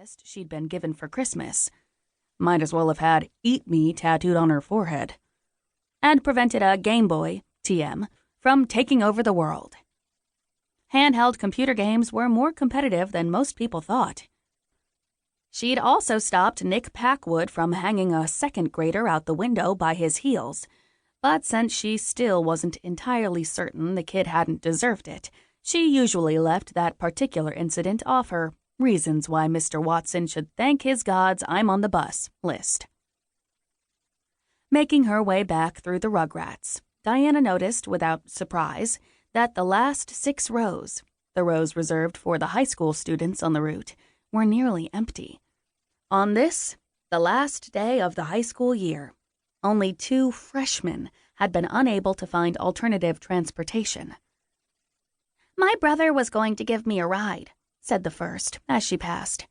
missed she'd been given for Christmas. Might as well have had "Eat Me" tattooed on her forehead. And prevented a Game Boy, TM, from taking over the world. Handheld computer games were more competitive than most people thought. She'd also stopped Nick Packwood from hanging a second grader out the window by his heels, but since she still wasn't entirely certain the kid hadn't deserved it, she usually left that particular incident off her "Reasons Why Mr. Watson Should Thank His Gods I'm on the Bus" list. Making her way back through the Rugrats, Diana noticed, without surprise, that the last 6 rows, the rows reserved for the high school students on the route, were nearly empty. On this, the last day of the high school year, only 2 freshmen had been unable to find alternative transportation. "My brother was going to give me a ride," said the first as she passed.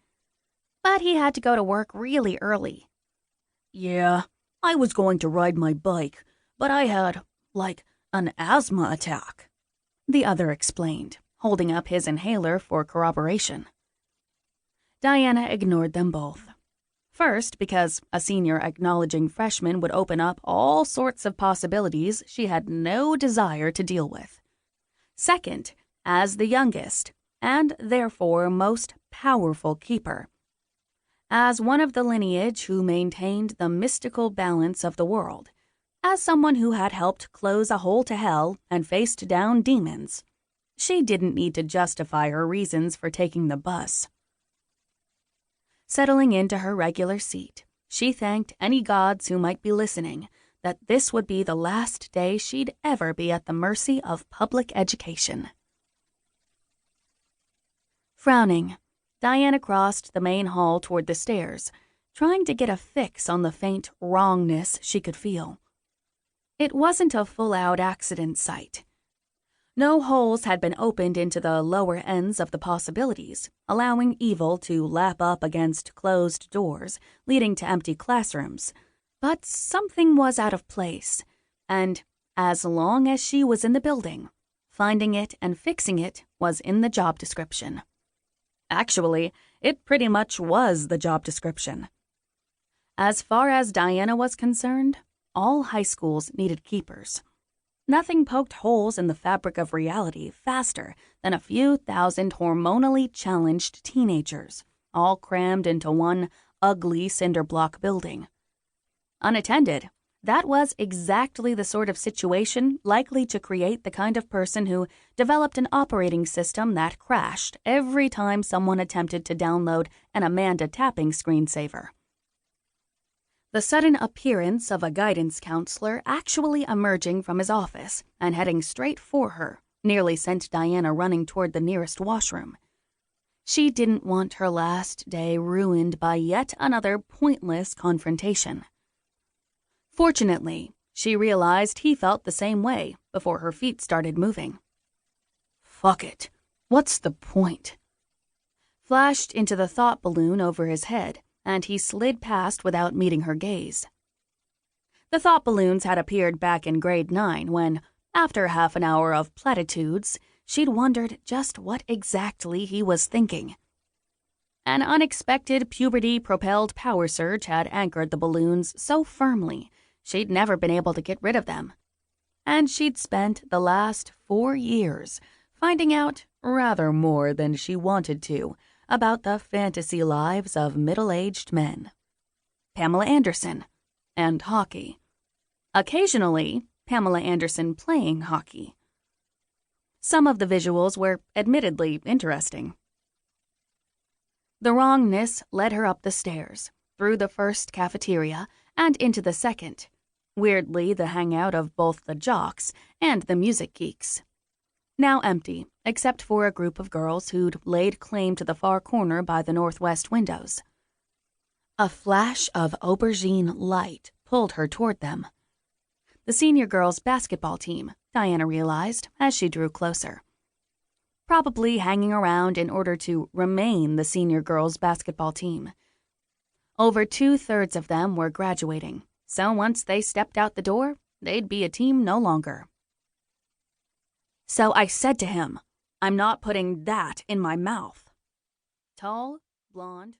"But he had to go to work really early." "Yeah, I was going to ride my bike, but I had, an asthma attack," the other explained, holding up his inhaler for corroboration. Diana ignored them both. First, because a senior acknowledging freshman would open up all sorts of possibilities she had no desire to deal with. Second, as the youngest, and therefore most powerful keeper. As one of the lineage who maintained the mystical balance of the world, as someone who had helped close a hole to hell and faced down demons, she didn't need to justify her reasons for taking the bus. Settling into her regular seat, she thanked any gods who might be listening that this would be the last day she'd ever be at the mercy of public education. Frowning, Diana crossed the main hall toward the stairs, trying to get a fix on the faint wrongness she could feel. It wasn't a full-out accident site. No holes had been opened into the lower ends of the possibilities, allowing evil to lap up against closed doors, leading to empty classrooms. But something was out of place, and as long as she was in the building, finding it and fixing it was in the job description. Actually, it pretty much was the job description. As far as Diana was concerned, all high schools needed keepers. Nothing poked holes in the fabric of reality faster than a few thousand hormonally challenged teenagers, all crammed into one ugly cinder block building. Unattended, that was exactly the sort of situation likely to create the kind of person who developed an operating system that crashed every time someone attempted to download an Amanda tapping screensaver. The sudden appearance of a guidance counselor actually emerging from his office and heading straight for her nearly sent Diana running toward the nearest washroom. She didn't want her last day ruined by yet another pointless confrontation. Fortunately, she realized he felt the same way before her feet started moving. "Fuck it. What's the point?" flashed into the thought balloon over his head, and he slid past without meeting her gaze. The thought balloons had appeared back in grade 9 when, after half an hour of platitudes, she'd wondered just what exactly he was thinking. An unexpected puberty-propelled power surge had anchored the balloons so firmly she'd never been able to get rid of them. And she'd spent the last 4 years finding out rather more than she wanted to about the fantasy lives of middle-aged men. Pamela Anderson and hockey. Occasionally, Pamela Anderson playing hockey. Some of the visuals were admittedly interesting. The wrongness led her up the stairs, through the first cafeteria, and into the second, weirdly the hangout of both the jocks and the music geeks. Now empty, except for a group of girls who'd laid claim to the far corner by the northwest windows. A flash of aubergine light pulled her toward them. The senior girls' basketball team, Diana realized as she drew closer. Probably hanging around in order to remain the senior girls' basketball team. Over 2/3 of them were graduating, so once they stepped out the door, they'd be a team no longer. So I said to him, "I'm not putting that in my mouth." Tall, blonde,